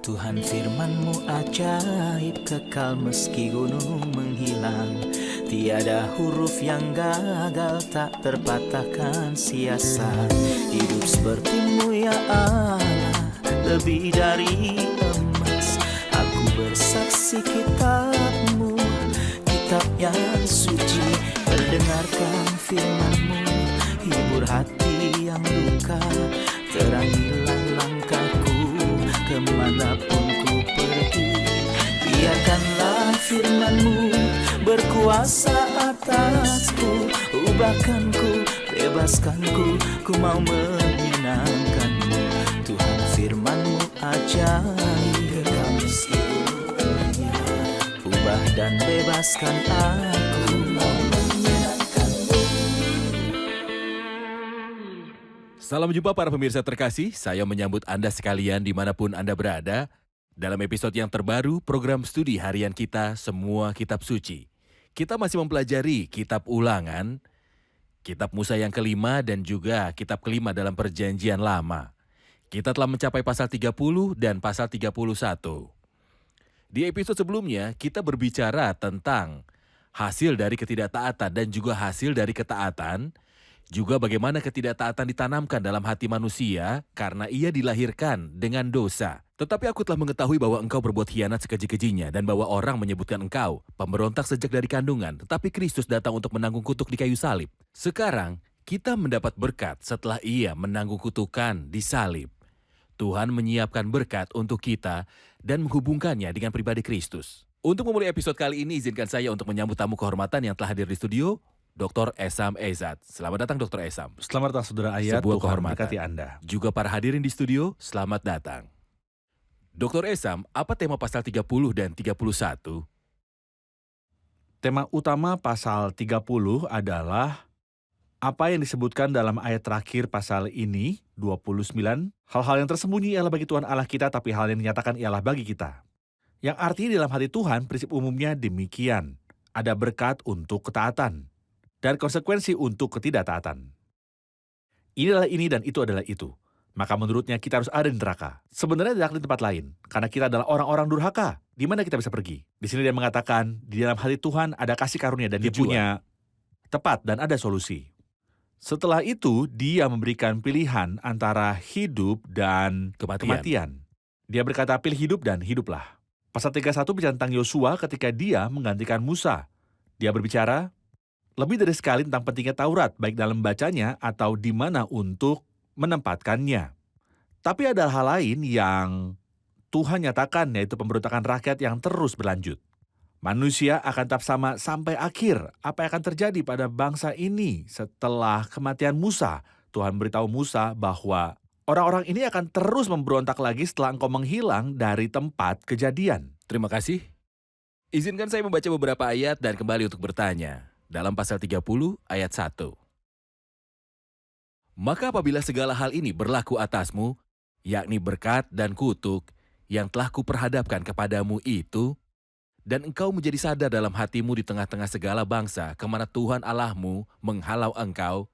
Tuhan firman-Mu ajaib, kekal meski gunung menghilang. Tiada huruf yang gagal, tak terpatahkan siasat. Hidup seperti-Mu ya Allah, lebih dari emas. Aku bersaksi kitab-Mu, kitab yang suci. Mendengarkan firman-Mu, hibur hati yang luka. Terangilah langkahku kemanapun ku pergi. Biarkanlah firman-Mu berkuasa atasku. Ubahkanku, bebaskanku, ku mau menyenangkan-Mu. Tuhan firman-Mu ajaib, kekal meski dunia. Ubah dan bebaskan aku, mau menyenangkan-Mu. Salam jumpa para pemirsa terkasih, saya menyambut Anda sekalian dimanapun Anda berada dalam episode yang terbaru program studi harian kita Semua Kitab Suci. Kita masih mempelajari Kitab Ulangan, Kitab Musa yang kelima dan juga Kitab kelima dalam Perjanjian Lama. Kita telah mencapai pasal 30 dan pasal 31. Di episode sebelumnya kita berbicara tentang hasil dari ketidaktaatan dan juga hasil dari ketaatan. Juga bagaimana ketidaktaatan ditanamkan dalam hati manusia karena ia dilahirkan dengan dosa. Tetapi aku telah mengetahui bahwa engkau berbuat hianat sekeji-kejinya dan bahwa orang menyebutkan engkau pemberontak sejak dari kandungan, tetapi Kristus datang untuk menanggung kutuk di kayu salib. Sekarang kita mendapat berkat setelah ia menanggung kutukan di salib. Tuhan menyiapkan berkat untuk kita dan menghubungkannya dengan pribadi Kristus. Untuk memulai episode kali ini, izinkan saya untuk menyambut tamu kehormatan yang telah hadir di studio, Dr. Esam Ezat. Selamat datang Dr. Esam. Selamat datang Saudara Ayat, Sebuah Tuhan kehormatan. berkati Anda. Juga para hadirin di studio, selamat datang. Dr. Esam, apa tema pasal 30 dan 31? Tema utama pasal 30 adalah apa yang disebutkan dalam ayat terakhir pasal ini, 29. Hal-hal yang tersembunyi ialah bagi Tuhan Allah kita, tapi hal yang dinyatakan ialah bagi kita. Yang artinya dalam hati Tuhan, prinsip umumnya demikian. Ada berkat untuk ketaatan dan konsekuensi untuk ketidaktaatan. Ini adalah ini dan itu adalah itu. Maka menurutnya kita harus ada di neraka. Sebenarnya tidak di tempat lain, karena kita adalah orang-orang durhaka. Di mana kita bisa pergi? Di sini dia mengatakan, di dalam hati Tuhan ada kasih karunia dan dia Tujuan. punya tepat dan ada solusi. Setelah itu, dia memberikan pilihan antara hidup dan kematian. Dia berkata, pilih hidup dan hiduplah. Pasal 31 bicara tentang Yosua ketika dia menggantikan Musa. Dia berbicara lebih dari sekali tentang pentingnya Taurat, baik dalam bacanya atau di mana untuk menempatkannya. Tapi ada hal lain yang Tuhan nyatakan, yaitu pemberontakan rakyat yang terus berlanjut. Manusia akan tetap sama sampai akhir. Apa yang akan terjadi pada bangsa ini setelah kematian Musa? Tuhan beritahu Musa bahwa orang-orang ini akan terus memberontak lagi setelah engkau menghilang dari tempat kejadian. Terima kasih. Izinkan saya membaca beberapa ayat dan kembali untuk bertanya. Dalam pasal 30 ayat 1. Maka apabila segala hal ini berlaku atasmu, yakni berkat dan kutuk yang telah kuperhadapkan kepadamu itu, dan engkau menjadi sadar dalam hatimu di tengah-tengah segala bangsa kemana Tuhan Allahmu menghalau engkau,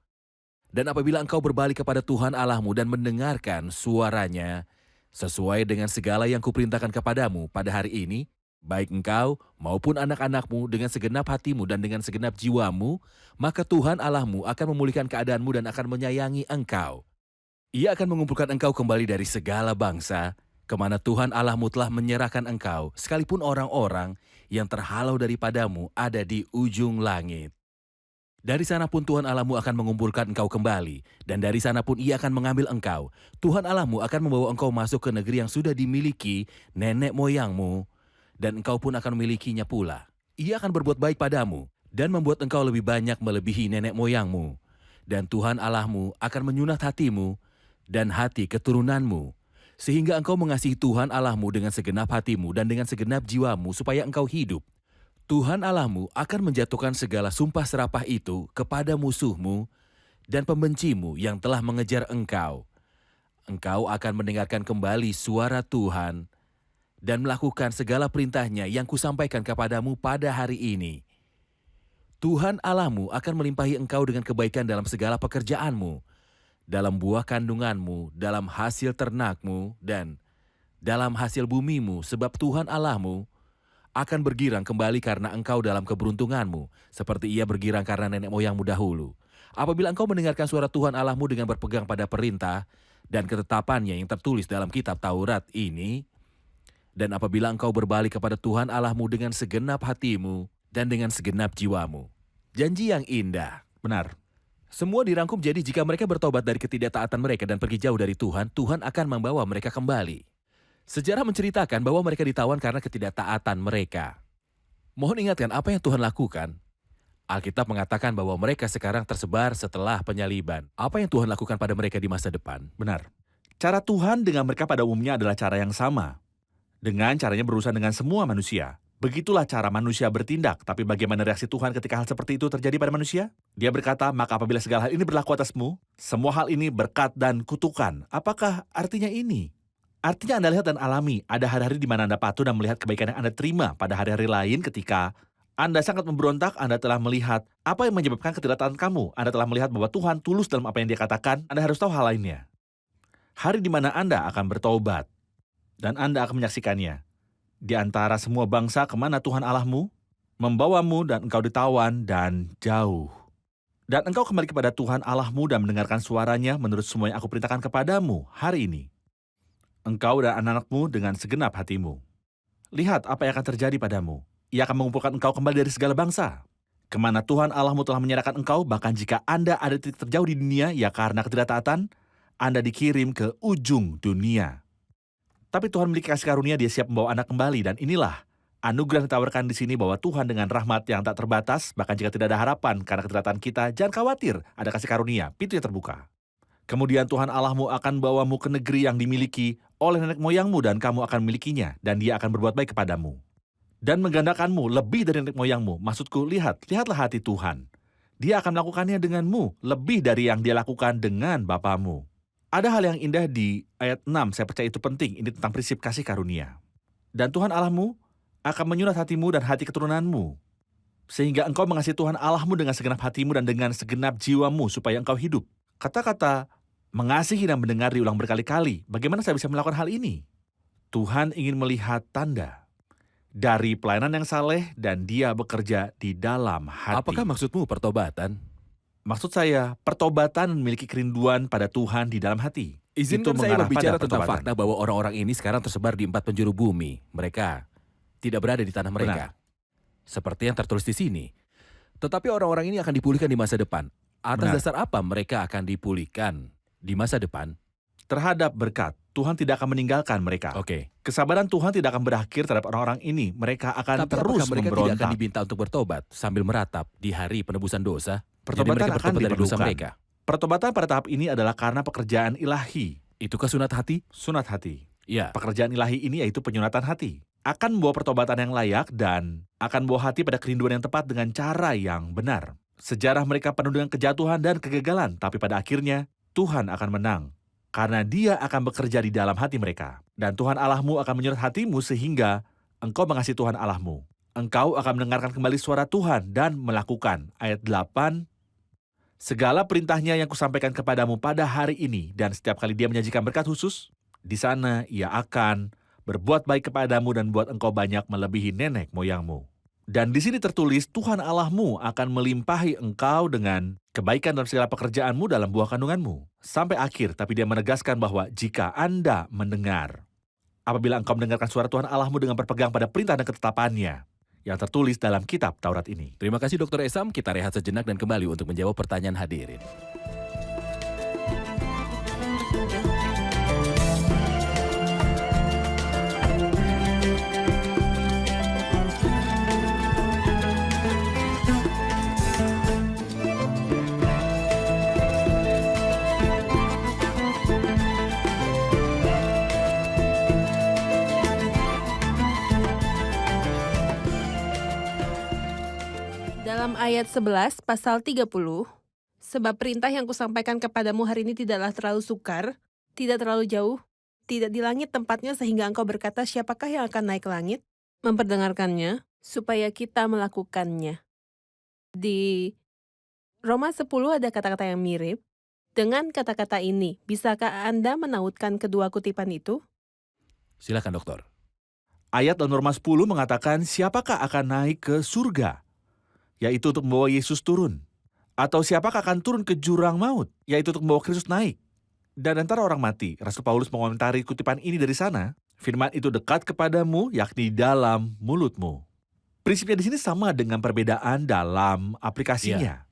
dan apabila engkau berbalik kepada Tuhan Allahmu dan mendengarkan suaranya, sesuai dengan segala yang kuperintahkan kepadamu pada hari ini, baik engkau maupun anak-anakmu dengan segenap hatimu dan dengan segenap jiwamu, maka Tuhan Allahmu akan memulihkan keadaanmu dan akan menyayangi engkau. Ia akan mengumpulkan engkau kembali dari segala bangsa, kemana Tuhan Allahmu telah menyerahkan engkau, sekalipun orang-orang yang terhalau daripadamu ada di ujung langit. Dari sana pun Tuhan Allahmu akan mengumpulkan engkau kembali, dan dari sana pun ia akan mengambil engkau. Tuhan Allahmu akan membawa engkau masuk ke negeri yang sudah dimiliki nenek moyangmu, dan engkau pun akan memilikinya pula. Ia akan berbuat baik padamu, dan membuat engkau lebih banyak melebihi nenek moyangmu. Dan Tuhan Allahmu akan menyunat hatimu, dan hati keturunanmu, sehingga engkau mengasihi Tuhan Allahmu dengan segenap hatimu dan dengan segenap jiwamu, supaya engkau hidup. Tuhan Allahmu akan menjatuhkan segala sumpah serapah itu kepada musuhmu dan pembencimu yang telah mengejar engkau. Engkau akan mendengarkan kembali suara Tuhan, dan melakukan segala perintahnya yang kusampaikan kepadamu pada hari ini. Tuhan Allahmu akan melimpahi engkau dengan kebaikan dalam segala pekerjaanmu, dalam buah kandunganmu, dalam hasil ternakmu, dan dalam hasil bumimu, sebab Tuhan Allahmu akan bergirang kembali karena engkau dalam keberuntunganmu, seperti ia bergirang karena nenek moyangmu dahulu. Apabila engkau mendengarkan suara Tuhan Allahmu dengan berpegang pada perintah dan ketetapannya yang tertulis dalam kitab Taurat ini, dan apabila engkau berbalik kepada Tuhan Allahmu dengan segenap hatimu dan dengan segenap jiwamu. Janji yang indah. Benar. Semua dirangkum jadi jika mereka bertobat dari ketidaktaatan mereka dan pergi jauh dari Tuhan, Tuhan akan membawa mereka kembali. Sejarah menceritakan bahwa mereka ditawan karena ketidaktaatan mereka. Mohon ingatkan apa yang Tuhan lakukan. Alkitab mengatakan bahwa mereka sekarang tersebar setelah penyaliban. Apa yang Tuhan lakukan pada mereka di masa depan? Benar. Cara Tuhan dengan mereka pada umumnya adalah cara yang sama. Dengan caranya berurusan dengan semua manusia. Begitulah cara manusia bertindak, tapi bagaimana reaksi Tuhan ketika hal seperti itu terjadi pada manusia? Dia berkata, maka apabila segala hal ini berlaku atasmu, semua hal ini berkat dan kutukan. Apakah artinya ini? Artinya Anda lihat dan alami, ada hari-hari di mana Anda patuh dan melihat kebaikan yang Anda terima. Pada hari-hari lain ketika Anda sangat memberontak, Anda telah melihat apa yang menyebabkan ketidaktaatan kamu. Anda telah melihat bahwa Tuhan tulus dalam apa yang Dia katakan. Anda harus tahu hal lainnya. Hari di mana Anda akan bertobat, dan Anda akan menyaksikannya. Di antara semua bangsa kemana Tuhan Allahmu membawamu dan engkau ditawan dan jauh. Dan engkau kembali kepada Tuhan Allahmu dan mendengarkan suaranya menurut semua yang aku perintahkan kepadamu hari ini. Engkau dan anak-anakmu dengan segenap hatimu. Lihat apa yang akan terjadi padamu. Ia akan mengumpulkan engkau kembali dari segala bangsa. Kemana Tuhan Allahmu telah menyerahkan engkau, bahkan jika Anda ada di titik terjauh di dunia, ya karena ketidaktaatan, Anda dikirim ke ujung dunia. Tapi Tuhan memiliki kasih karunia, Dia siap membawa Anda kembali, dan inilah anugerah yang ditawarkan di sini bahwa Tuhan dengan rahmat yang tak terbatas, bahkan jika tidak ada harapan karena ketidaktaatan kita, jangan khawatir, ada kasih karunia, pintu yang terbuka. Kemudian Tuhan Allahmu akan bawamu ke negeri yang dimiliki oleh nenek moyangmu dan kamu akan memilikinya, dan Dia akan berbuat baik kepadamu. Dan menggandakanmu lebih dari nenek moyangmu. Maksudku, lihatlah hati Tuhan. Dia akan melakukannya denganmu, lebih dari yang Dia lakukan dengan bapamu. Ada hal yang indah di ayat 6, saya percaya itu penting, ini tentang prinsip kasih karunia. Dan Tuhan Allahmu akan menyunat hatimu dan hati keturunanmu, sehingga engkau mengasihi Tuhan Allahmu dengan segenap hatimu dan dengan segenap jiwamu, supaya engkau hidup. Kata-kata mengasihi dan mendengar diulang berkali-kali. Bagaimana saya bisa melakukan hal ini? Tuhan ingin melihat tanda dari pelayanan yang saleh dan Dia bekerja di dalam hati. Apakah maksudmu pertobatan? Maksud saya, pertobatan memiliki kerinduan pada Tuhan di dalam hati. Izinkan Itu saya mengarah berbicara pada tentang pertobatan. fakta bahwa orang-orang ini sekarang tersebar di 4 penjuru bumi. Mereka tidak berada di tanah mereka. Seperti yang tertulis di sini. Tetapi orang-orang ini akan dipulihkan di masa depan. Atas Benar. dasar apa mereka akan dipulihkan di masa depan? Terhadap berkat, Tuhan tidak akan meninggalkan mereka. Oke. Kesabaran Tuhan tidak akan berakhir terhadap orang-orang ini. Mereka akan Tapi terus apakah mereka tidak memberontak. akan diminta untuk bertobat sambil meratap di hari penebusan dosa? Jadi Pertobatan mereka akan bertobat dari dosa diperlukan. mereka. Pertobatan pada tahap ini adalah karena pekerjaan ilahi, Itukah sunat hati? sunat hati. Ya. Pekerjaan ilahi ini yaitu penyunatan hati. Akan membawa pertobatan yang layak dan akan membawa hati pada kerinduan yang tepat dengan cara yang benar. Sejarah mereka penuh dengan kejatuhan dan kegagalan, tapi pada akhirnya Tuhan akan menang. Karena Dia akan bekerja di dalam hati mereka. Dan Tuhan Allahmu akan menyunat hatimu sehingga engkau mengasihi Tuhan Allahmu. Engkau akan mendengarkan kembali suara Tuhan dan melakukan. Ayat 8, segala perintahnya yang kusampaikan kepadamu pada hari ini, dan setiap kali Dia menyajikan berkat khusus, di sana Ia akan berbuat baik kepadamu dan buat engkau banyak melebihi nenek moyangmu. Dan di sini tertulis, Tuhan Allahmu akan melimpahi engkau dengan kebaikan dalam segala pekerjaanmu dalam buah kandunganmu. Sampai akhir, tapi Dia menegaskan bahwa jika Anda mendengar, apabila engkau mendengarkan suara Tuhan Allahmu dengan berpegang pada perintah dan ketetapannya, yang tertulis dalam kitab Taurat ini. Terima kasih Dr. Esam, kita rehat sejenak dan kembali untuk menjawab pertanyaan hadirin. Dalam ayat 11 pasal 30, sebab perintah yang kusampaikan kepadamu hari ini tidaklah terlalu sukar, tidak terlalu jauh, tidak di langit tempatnya sehingga engkau berkata siapakah yang akan naik ke langit, memperdengarkannya, supaya kita melakukannya. Di Roma 10 ada kata-kata yang mirip. Dengan kata-kata ini, bisakah Anda menautkan kedua kutipan itu? Silakan dokter. Ayat dalam Roma 10 mengatakan siapakah akan naik ke surga, yaitu untuk membawa Yesus turun. Atau siapakah akan turun ke jurang maut, yaitu untuk membawa Kristus naik. Dan antara orang mati, Rasul Paulus mengomentari kutipan ini dari sana, firman itu dekat kepadamu, yakni dalam mulutmu. Prinsipnya di sini sama dengan perbedaan dalam aplikasinya.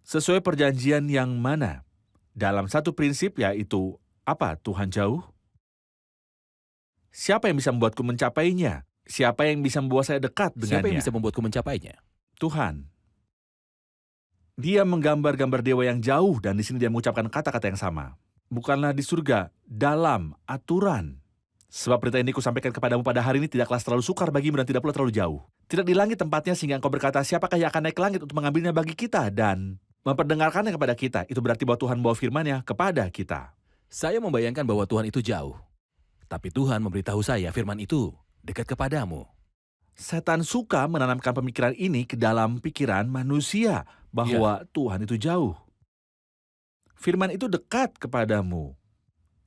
Sesuai perjanjian yang mana? Dalam satu prinsip yaitu, apa Tuhan jauh? Siapa yang bisa membuatku mencapainya? Siapa yang bisa membuat saya dekat dengannya? Siapa yang bisa membuatku mencapainya? Tuhan. Dia menggambar-gambar dewa yang jauh dan di sini dia mengucapkan kata-kata yang sama. Bukanlah di surga, dalam aturan. Sebab berita ini kusampaikan kepadamu pada hari ini tidaklah terlalu sukar bagimu dan tidak pula terlalu jauh. Tidak di langit tempatnya sehingga engkau berkata, siapakah yang akan naik ke langit untuk mengambilnya bagi kita dan memperdengarkannya kepada kita. Itu berarti bahwa Tuhan membawa firman-Nya kepada kita. Saya membayangkan bahwa Tuhan itu jauh. Tapi Tuhan memberitahu saya firman itu dekat kepadamu. Setan suka menanamkan pemikiran ini ke dalam pikiran manusia, bahwa Tuhan itu jauh. Firman itu dekat kepadamu,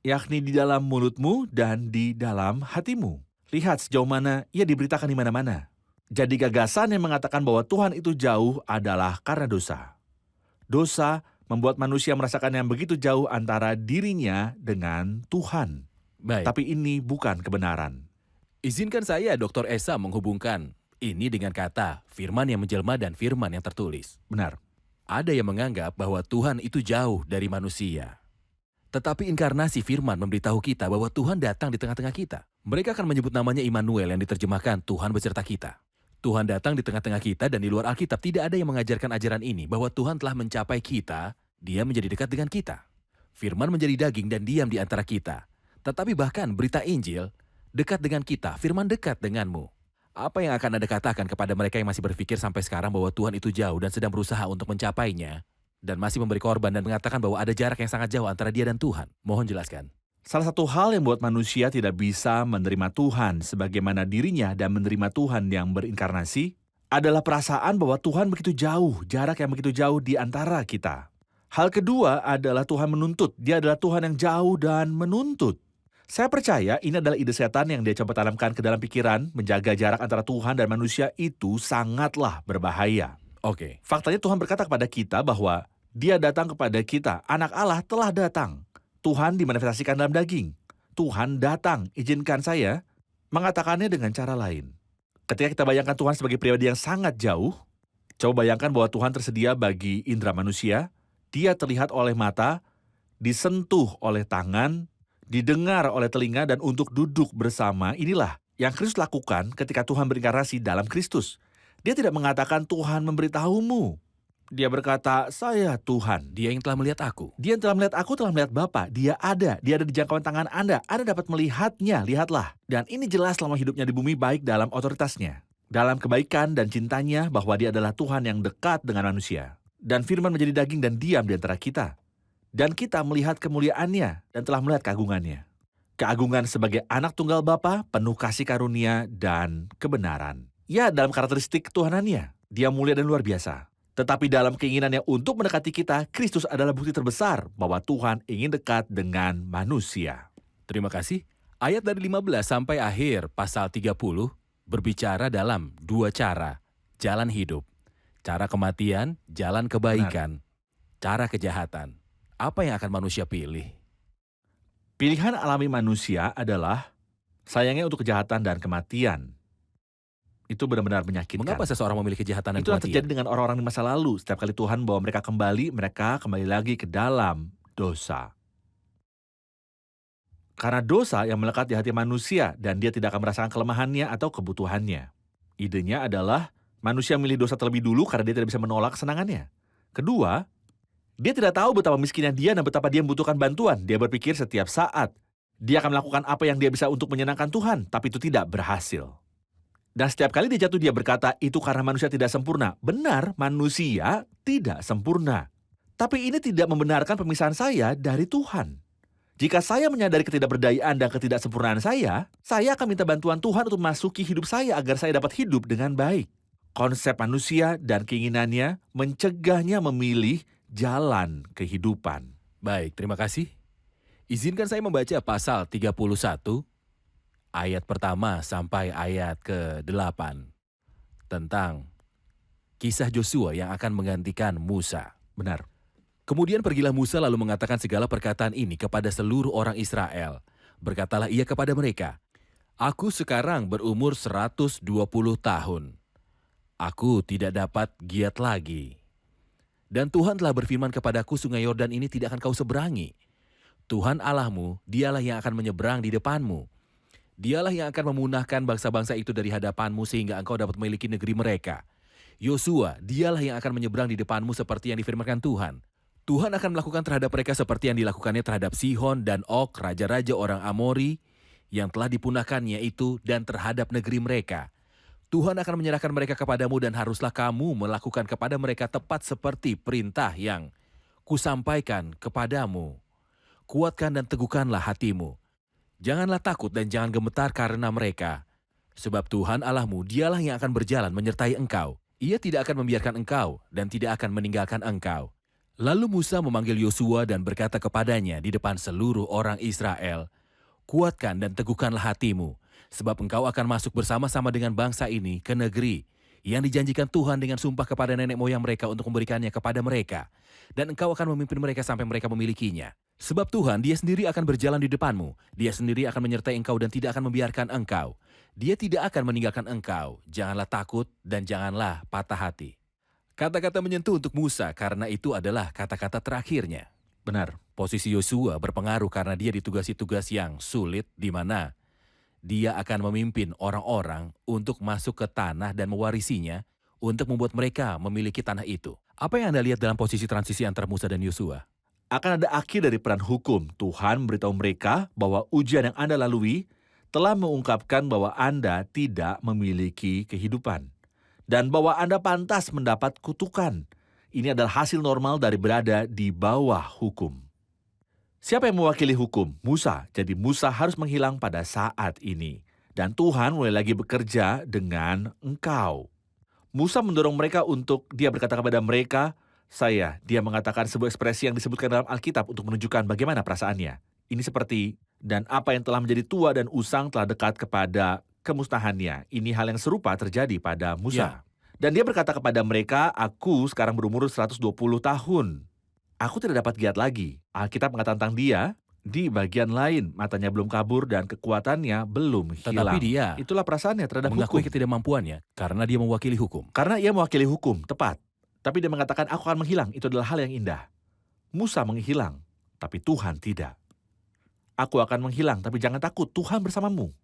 yakni di dalam mulutmu dan di dalam hatimu. Lihat sejauh mana ia diberitakan di mana-mana. Jadi gagasan yang mengatakan bahwa Tuhan itu jauh adalah karena dosa. Dosa membuat manusia merasakan yang begitu jauh antara dirinya dengan Tuhan. Baik. Tapi ini bukan kebenaran. Izinkan saya, Dr. Esa, menghubungkan ini dengan kata firman yang menjelma dan firman yang tertulis. Benar. Ada yang menganggap bahwa Tuhan itu jauh dari manusia. Tetapi inkarnasi firman memberitahu kita bahwa Tuhan datang di tengah-tengah kita. Mereka akan menyebut namanya Immanuel yang diterjemahkan Tuhan beserta kita. Tuhan datang di tengah-tengah kita dan di luar Alkitab tidak ada yang mengajarkan ajaran ini bahwa Tuhan telah mencapai kita, Dia menjadi dekat dengan kita. Firman menjadi daging dan diam di antara kita. Tetapi bahkan berita Injil dekat dengan kita, firman dekat denganmu. Apa yang akan Anda katakan kepada mereka yang masih berpikir sampai sekarang bahwa Tuhan itu jauh dan sedang berusaha untuk mencapainya, dan masih memberi korban dan mengatakan bahwa ada jarak yang sangat jauh antara dia dan Tuhan? Mohon jelaskan. Salah satu hal yang membuat manusia tidak bisa menerima Tuhan sebagaimana dirinya dan menerima Tuhan yang berinkarnasi adalah perasaan bahwa Tuhan begitu jauh, jarak yang begitu jauh di antara kita. Hal kedua adalah Tuhan menuntut. Dia adalah Tuhan yang jauh dan menuntut. Saya percaya ini adalah ide setan yang dia coba tanamkan ke dalam pikiran. Menjaga jarak antara Tuhan dan manusia itu sangatlah berbahaya. Oke. Faktanya Tuhan berkata kepada kita bahwa Dia datang kepada kita. Anak Allah telah datang. Tuhan dimanifestasikan dalam daging. Tuhan datang. Izinkan saya mengatakannya dengan cara lain. Ketika kita bayangkan Tuhan sebagai pribadi yang sangat jauh, coba bayangkan bahwa Tuhan tersedia bagi indera manusia. Dia terlihat oleh mata, disentuh oleh tangan, didengar oleh telinga, dan untuk duduk bersama. Inilah yang Kristus lakukan ketika Tuhan berinkarnasi dalam Kristus. Dia tidak mengatakan Tuhan memberitahumu. Dia berkata, saya Tuhan. Dia yang telah melihat aku. Dia yang telah melihat aku telah melihat Bapa. Dia ada di jangkauan tangan Anda. Anda dapat melihatnya, lihatlah. Dan ini jelas selama hidupnya di bumi baik dalam otoritasnya. Dalam kebaikan dan cintanya bahwa Dia adalah Tuhan yang dekat dengan manusia. Dan firman menjadi daging dan diam di antara kita. Dan kita melihat kemuliaannya dan telah melihat keagungannya. Keagungan sebagai anak tunggal Bapa, penuh kasih karunia dan kebenaran. Ya, dalam karakteristik ketuhanannya, Dia mulia dan luar biasa. Tetapi dalam keinginannya untuk mendekati kita, Kristus adalah bukti terbesar bahwa Tuhan ingin dekat dengan manusia. Terima kasih. Ayat dari 15 sampai akhir pasal 30 berbicara dalam dua cara, jalan hidup. Cara kematian, jalan kebaikan. Cara kejahatan. Apa yang akan manusia pilih? Pilihan alami manusia adalah sayangnya untuk kejahatan dan kematian. Itu benar-benar menyakitkan. Mengapa seseorang memilih kejahatan dan Itulah kematian? terjadi dengan orang-orang di masa lalu. Setiap kali Tuhan bawa mereka kembali lagi ke dalam dosa. Karena dosa yang melekat di hati manusia dan dia tidak akan merasakan kelemahannya atau kebutuhannya. Idenya adalah manusia memilih dosa terlebih dulu karena dia tidak bisa menolak kesenangannya. Kedua, dia tidak tahu betapa miskinnya dia dan betapa dia membutuhkan bantuan. Dia berpikir setiap saat dia akan melakukan apa yang dia bisa untuk menyenangkan Tuhan, tapi itu tidak berhasil. Dan setiap kali dia jatuh, dia berkata, itu karena manusia tidak sempurna. Benar, manusia tidak sempurna. Tapi ini tidak membenarkan pemisahan saya dari Tuhan. Jika saya menyadari ketidakberdayaan dan ketidaksempurnaan saya akan minta bantuan Tuhan untuk memasuki hidup saya agar saya dapat hidup dengan baik. Konsep manusia dan keinginannya mencegahnya memilih jalan kehidupan. Baik, terima kasih. Izinkan saya membaca pasal 31 ayat pertama sampai ayat ke-8 tentang kisah Yosua yang akan menggantikan Musa. Benar. Kemudian pergilah Musa lalu mengatakan segala perkataan ini kepada seluruh orang Israel. Berkatalah ia kepada mereka, "Aku sekarang berumur 120 tahun. Aku tidak dapat giat lagi. Dan Tuhan telah berfirman kepadaku, sungai Yordan ini tidak akan kau seberangi. Tuhan Allahmu, dialah yang akan menyeberang di depanmu. Dialah yang akan memunahkan bangsa-bangsa itu dari hadapanmu sehingga engkau dapat memiliki negeri mereka. Yosua, dialah yang akan menyeberang di depanmu seperti yang difirmankan Tuhan. Tuhan akan melakukan terhadap mereka seperti yang dilakukannya terhadap Sihon dan Og, raja-raja orang Amori, yang telah dipunahkannya itu dan terhadap negeri mereka. Tuhan akan menyerahkan mereka kepadamu dan haruslah kamu melakukan kepada mereka tepat seperti perintah yang kusampaikan kepadamu. Kuatkan dan teguhkanlah hatimu. Janganlah takut dan jangan gemetar karena mereka. Sebab Tuhan Allahmu, dialah yang akan berjalan menyertai engkau. Ia tidak akan membiarkan engkau dan tidak akan meninggalkan engkau." Lalu Musa memanggil Yosua dan berkata kepadanya di depan seluruh orang Israel, "Kuatkan dan teguhkanlah hatimu, sebab engkau akan masuk bersama-sama dengan bangsa ini ke negeri yang dijanjikan Tuhan dengan sumpah kepada nenek moyang mereka untuk memberikannya kepada mereka. Dan engkau akan memimpin mereka sampai mereka memilikinya. Sebab Tuhan, Dia sendiri akan berjalan di depanmu. Dia sendiri akan menyertai engkau dan tidak akan membiarkan engkau. Dia tidak akan meninggalkan engkau. Janganlah takut dan janganlah patah hati." Kata-kata menyentuh untuk Musa karena itu adalah kata-kata terakhirnya. Benar. Posisi Yosua berpengaruh karena dia ditugasi tugas yang sulit di mana dia akan memimpin orang-orang untuk masuk ke tanah dan mewarisinya untuk membuat mereka memiliki tanah itu. Apa yang Anda lihat dalam posisi transisi antara Musa dan Yosua? Akan ada akhir dari peran hukum. Tuhan memberitahu mereka bahwa ujian yang Anda lalui telah mengungkapkan bahwa Anda tidak memiliki kehidupan. Dan bahwa Anda pantas mendapat kutukan. Ini adalah hasil normal dari berada di bawah hukum. Siapa yang mewakili hukum? Musa. Jadi Musa harus menghilang pada saat ini. Dan Tuhan mulai lagi bekerja dengan engkau. Musa mendorong mereka untuk, dia berkata kepada mereka, dia mengatakan sebuah ekspresi yang disebutkan dalam Alkitab untuk menunjukkan bagaimana perasaannya. Ini seperti, dan apa yang telah menjadi tua dan usang telah dekat kepada kemusnahannya. Ini hal yang serupa terjadi pada Musa. Dan dia berkata kepada mereka, "Aku sekarang berumur 120 tahun. Aku tidak dapat giat lagi." Alkitab mengatakan tentang dia, di bagian lain, matanya belum kabur dan kekuatannya belum hilang. Tetapi dia Itulah perasaannya terhadap mengakui hukum. ketidakmampuannya karena dia mewakili hukum. Karena ia mewakili hukum, tepat. Tapi dia mengatakan, "Aku akan menghilang." Itu adalah hal yang indah. Musa menghilang, tapi Tuhan tidak. "Aku akan menghilang, tapi jangan takut, Tuhan bersamamu.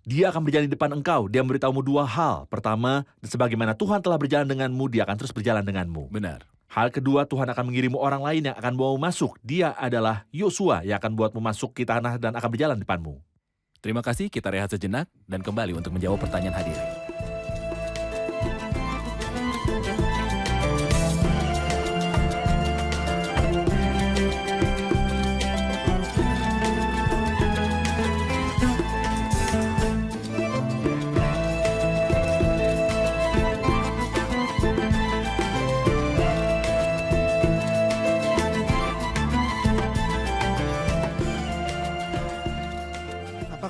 Dia akan berjalan di depan engkau." Dia memberitahumu dua hal. Pertama, sebagaimana Tuhan telah berjalan denganmu, Dia akan terus berjalan denganmu. Benar. Hal kedua, Tuhan akan mengirimu orang lain yang akan bawamu masuk. Dia adalah Yosua yang akan buatmu masuk ke tanah dan akan berjalan di depanmu. Terima kasih, kita rehat sejenak dan kembali untuk menjawab pertanyaan hadirin.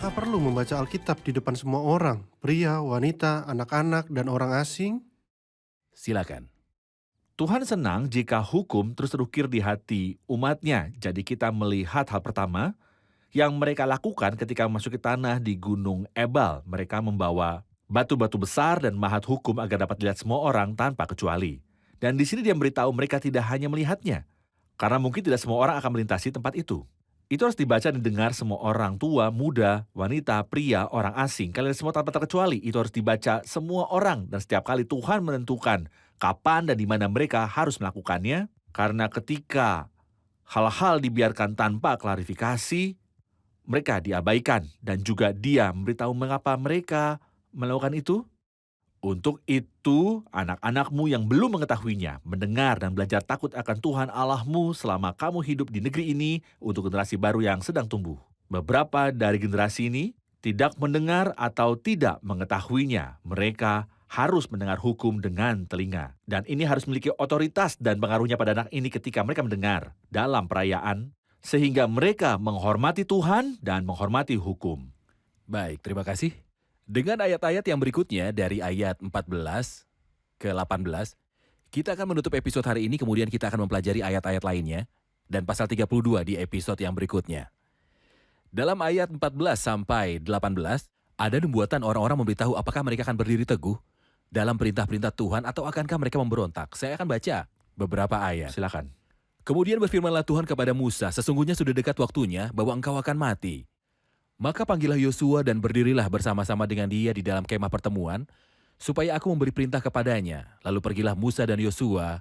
Apakah perlu membaca Alkitab di depan semua orang, pria, wanita, anak-anak, dan orang asing? Silakan. Tuhan senang jika hukum terus terukir di hati umatnya. Jadi kita melihat hal pertama yang mereka lakukan ketika memasuki tanah di Gunung Ebal. Mereka membawa batu-batu besar dan mahat hukum agar dapat dilihat semua orang tanpa kecuali. Dan di sini dia memberitahu mereka tidak hanya melihatnya, karena mungkin tidak semua orang akan melintasi tempat itu. Itu harus dibaca dan didengar semua orang, tua, muda, wanita, pria, orang asing. Kalian semua tanpa terkecuali. Itu harus dibaca semua orang. Dan setiap kali Tuhan menentukan kapan dan di mana mereka harus melakukannya. Karena ketika hal-hal dibiarkan tanpa klarifikasi, mereka diabaikan. Dan juga Dia memberitahu mengapa mereka melakukan itu. Untuk itu, anak-anakmu yang belum mengetahuinya, mendengar dan belajar takut akan Tuhan Allahmu selama kamu hidup di negeri ini untuk generasi baru yang sedang tumbuh. Beberapa dari generasi ini tidak mendengar atau tidak mengetahuinya. Mereka harus mendengar hukum dengan telinga. Dan ini harus memiliki otoritas dan pengaruhnya pada anak ini ketika mereka mendengar dalam perayaan, sehingga mereka menghormati Tuhan dan menghormati hukum. Baik, terima kasih. Dengan ayat-ayat yang berikutnya dari ayat 14 ke 18, kita akan menutup episode hari ini, kemudian kita akan mempelajari ayat-ayat lainnya, dan pasal 32 di episode yang berikutnya. Dalam ayat 14 sampai 18, ada nubuatan orang-orang memberitahu apakah mereka akan berdiri teguh dalam perintah-perintah Tuhan atau akankah mereka memberontak. Saya akan baca beberapa ayat. Silakan. Kemudian berfirmanlah Tuhan kepada Musa, sesungguhnya sudah dekat waktunya bahwa engkau akan mati. Maka panggillah Yosua dan berdirilah bersama-sama dengan dia di dalam kemah pertemuan, supaya aku memberi perintah kepadanya. Lalu pergilah Musa dan Yosua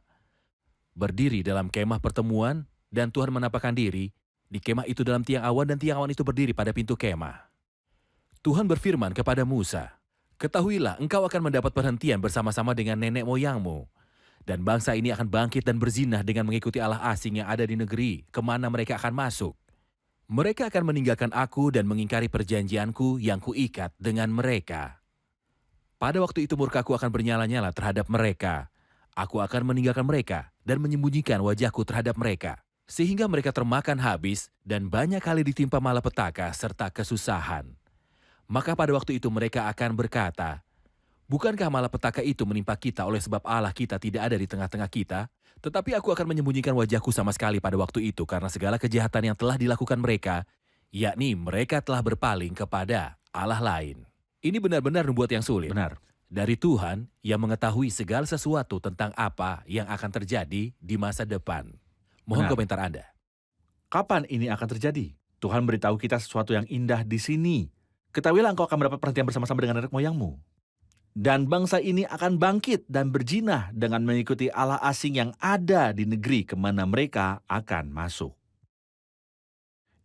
berdiri dalam kemah pertemuan, dan Tuhan menampakkan diri di kemah itu dalam tiang awan, dan tiang awan itu berdiri pada pintu kemah. Tuhan berfirman kepada Musa, ketahuilah engkau akan mendapat perhentian bersama-sama dengan nenek moyangmu, dan bangsa ini akan bangkit dan berzinah dengan mengikuti Allah asing yang ada di negeri kemana mereka akan masuk. Mereka akan meninggalkan aku dan mengingkari perjanjianku yang kuikat dengan mereka. Pada waktu itu murkaku akan bernyala-nyala terhadap mereka. Aku akan meninggalkan mereka dan menyembunyikan wajahku terhadap mereka, sehingga mereka termakan habis dan banyak kali ditimpa malapetaka serta kesusahan. Maka pada waktu itu mereka akan berkata, bukankah malapetaka itu menimpa kita oleh sebab Allah kita tidak ada di tengah-tengah kita? Tetapi aku akan menyembunyikan wajahku sama sekali pada waktu itu karena segala kejahatan yang telah dilakukan mereka, yakni mereka telah berpaling kepada Allah lain. Ini benar-benar nubuat yang sulit. Benar. Dari Tuhan yang mengetahui segala sesuatu tentang apa yang akan terjadi di masa depan. Mohon Benar. komentar Anda. Kapan ini akan terjadi? Tuhan beritahu kita sesuatu yang indah di sini. Ketahuilah engkau akan mendapat perhentian bersama-sama dengan nenek moyangmu. Dan bangsa ini akan bangkit dan berjinah dengan mengikuti Allah asing yang ada di negeri kemana mereka akan masuk.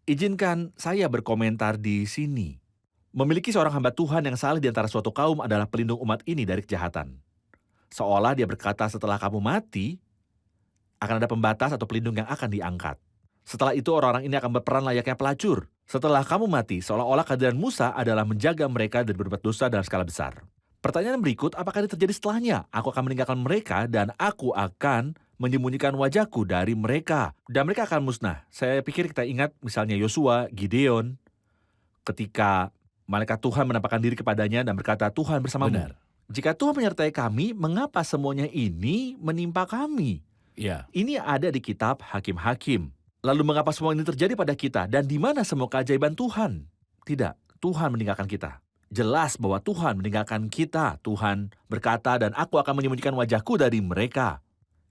Izinkan saya berkomentar di sini. Memiliki seorang hamba Tuhan yang saleh di antara suatu kaum adalah pelindung umat ini dari kejahatan. Seolah dia berkata setelah kamu mati, akan ada pembatas atau pelindung yang akan diangkat. Setelah itu orang-orang ini akan berperan layaknya pelacur. Setelah kamu mati, seolah-olah kehadiran Musa adalah menjaga mereka dan berbuat dosa dalam skala besar. Pertanyaan berikut, apakah ini terjadi setelahnya? Aku akan meninggalkan mereka dan aku akan menyembunyikan wajahku dari mereka. Dan mereka akan musnah. Saya pikir kita ingat misalnya Yosua, Gideon, ketika malaikat Tuhan menampakkan diri kepadanya dan berkata, Tuhan bersamamu. Benar. Jika Tuhan menyertai kami, mengapa semuanya ini menimpa kami? Ya, Ini ada di kitab Hakim-Hakim. Lalu mengapa semua ini terjadi pada kita? Dan di mana semua keajaiban Tuhan? Tidak, Tuhan meninggalkan kita. Jelas bahwa Tuhan meninggalkan kita. Tuhan berkata, dan aku akan menyembunyikan wajahku dari mereka.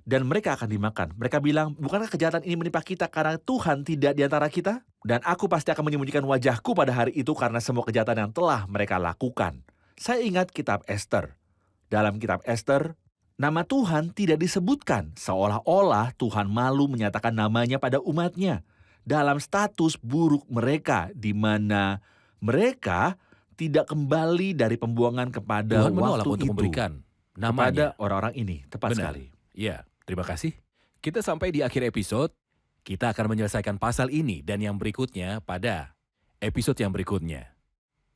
Dan mereka akan dimakan. Mereka bilang, bukankah kejahatan ini menimpa kita karena Tuhan tidak di antara kita? Dan aku pasti akan menyembunyikan wajahku pada hari itu karena semua kejahatan yang telah mereka lakukan. Saya ingat kitab Esther. Dalam kitab Esther, nama Tuhan tidak disebutkan. Seolah-olah Tuhan malu menyatakan namanya pada umatnya. Dalam status buruk mereka, di mana mereka tidak kembali dari pembuangan kepada Tuhan menolak waktu untuk itu. memberikan Kepada namanya. orang-orang ini, tepat Benar. sekali. Ya, terima kasih. Kita sampai di akhir episode. Kita akan menyelesaikan pasal ini dan yang berikutnya pada episode yang berikutnya.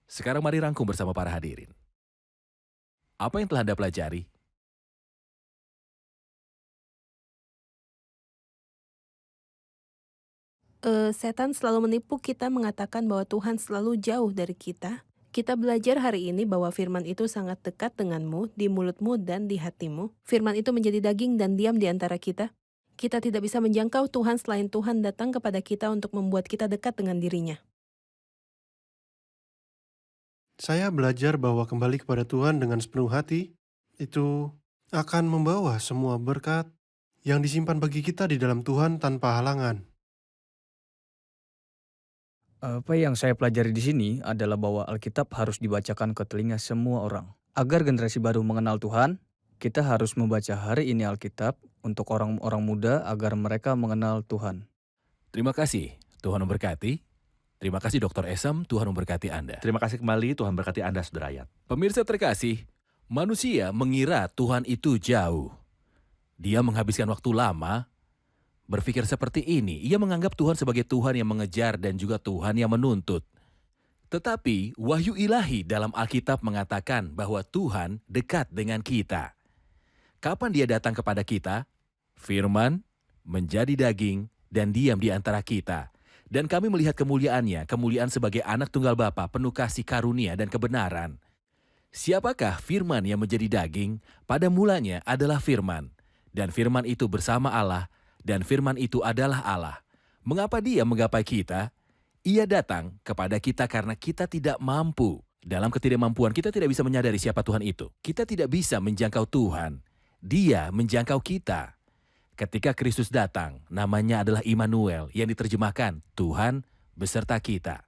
Sekarang mari rangkum bersama para hadirin. Apa yang telah Anda pelajari? Setan selalu menipu kita mengatakan bahwa Tuhan selalu jauh dari kita. Kita belajar hari ini bahwa firman itu sangat dekat denganmu, di mulutmu dan di hatimu. Firman itu menjadi daging dan diam di antara kita. Kita tidak bisa menjangkau Tuhan selain Tuhan datang kepada kita untuk membuat kita dekat dengan dirinya. Saya belajar bahwa kembali kepada Tuhan dengan sepenuh hati itu akan membawa semua berkat yang disimpan bagi kita di dalam Tuhan tanpa halangan. Apa yang saya pelajari di sini adalah bahwa Alkitab harus dibacakan ke telinga semua orang. Agar generasi baru mengenal Tuhan, kita harus membaca hari ini Alkitab untuk orang-orang muda agar mereka mengenal Tuhan. Terima kasih. Tuhan memberkati. Terima kasih Dr. Esam. Tuhan memberkati Anda. Terima kasih kembali, Tuhan berkati Anda, Saudara Ayat. Pemirsa terkasih, manusia mengira Tuhan itu jauh. Dia menghabiskan waktu lama berpikir seperti ini. Ia menganggap Tuhan sebagai Tuhan yang mengejar dan juga Tuhan yang menuntut. Tetapi wahyu ilahi dalam Alkitab mengatakan bahwa Tuhan dekat dengan kita. Kapan dia datang kepada kita? Firman menjadi daging dan diam di antara kita. Dan kami melihat kemuliaannya, kemuliaan sebagai anak tunggal Bapa, penuh kasih karunia dan kebenaran. Siapakah Firman yang menjadi daging? Pada mulanya adalah Firman, dan Firman itu bersama Allah, dan Firman itu adalah Allah. Mengapa dia menggapai kita? Ia datang kepada kita karena kita tidak mampu. Dalam ketidakmampuan kita tidak bisa menyadari siapa Tuhan itu. Kita tidak bisa menjangkau Tuhan. Dia menjangkau kita. Ketika Kristus datang, namanya adalah Immanuel, yang diterjemahkan Tuhan beserta kita.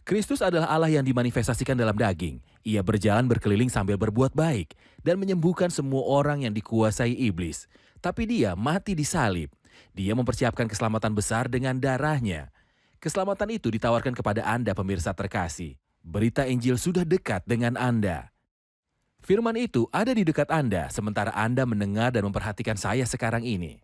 Kristus adalah Allah yang dimanifestasikan dalam daging. Ia berjalan berkeliling sambil berbuat baik dan menyembuhkan semua orang yang dikuasai iblis. Tapi dia mati di salib. Dia mempersiapkan keselamatan besar dengan darahnya. Keselamatan itu ditawarkan kepada Anda, pemirsa terkasih. Berita Injil sudah dekat dengan Anda. Firman itu ada di dekat Anda, sementara Anda mendengar dan memperhatikan saya sekarang ini.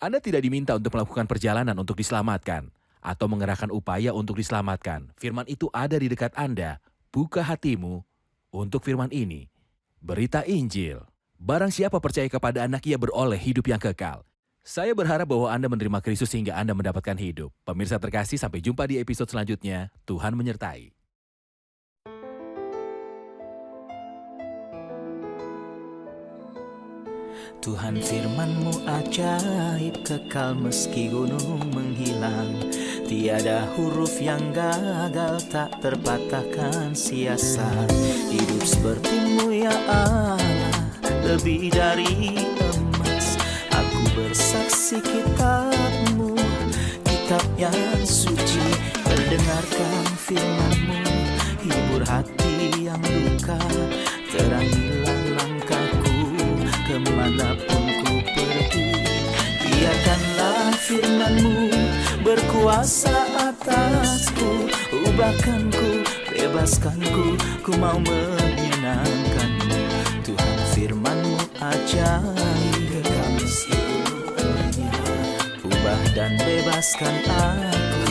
Anda tidak diminta untuk melakukan perjalanan untuk diselamatkan, atau mengerahkan upaya untuk diselamatkan. Firman itu ada di dekat Anda. Buka hatimu untuk firman ini. Berita Injil. Barang siapa percaya kepada Anak, ia beroleh hidup yang kekal. Saya berharap bahwa Anda menerima Kristus sehingga Anda mendapatkan hidup. Pemirsa terkasih, sampai jumpa di episode selanjutnya. Tuhan menyertai. Tuhan firman-Mu ajaib, kekal meski gunung menghilang. Tiada huruf yang gagal, tak terpatahkan siasat. Hidup seperti-Mu ya Allah, lebih dari emas. Aku bersaksi kitab-Mu, kitab yang suci. Mendengarkan firman-Mu, hibur hati yang luka. Terangilah langkahku kemanapun ku pergi. Biarkanlah firman-Mu berkuasa atasku. Ubahkanku, bebaskanku, ku mau menyenangkan-Mu. Tuhan firman-Mu ajaib, kekal meski gunung. Ubah dan bebaskan aku.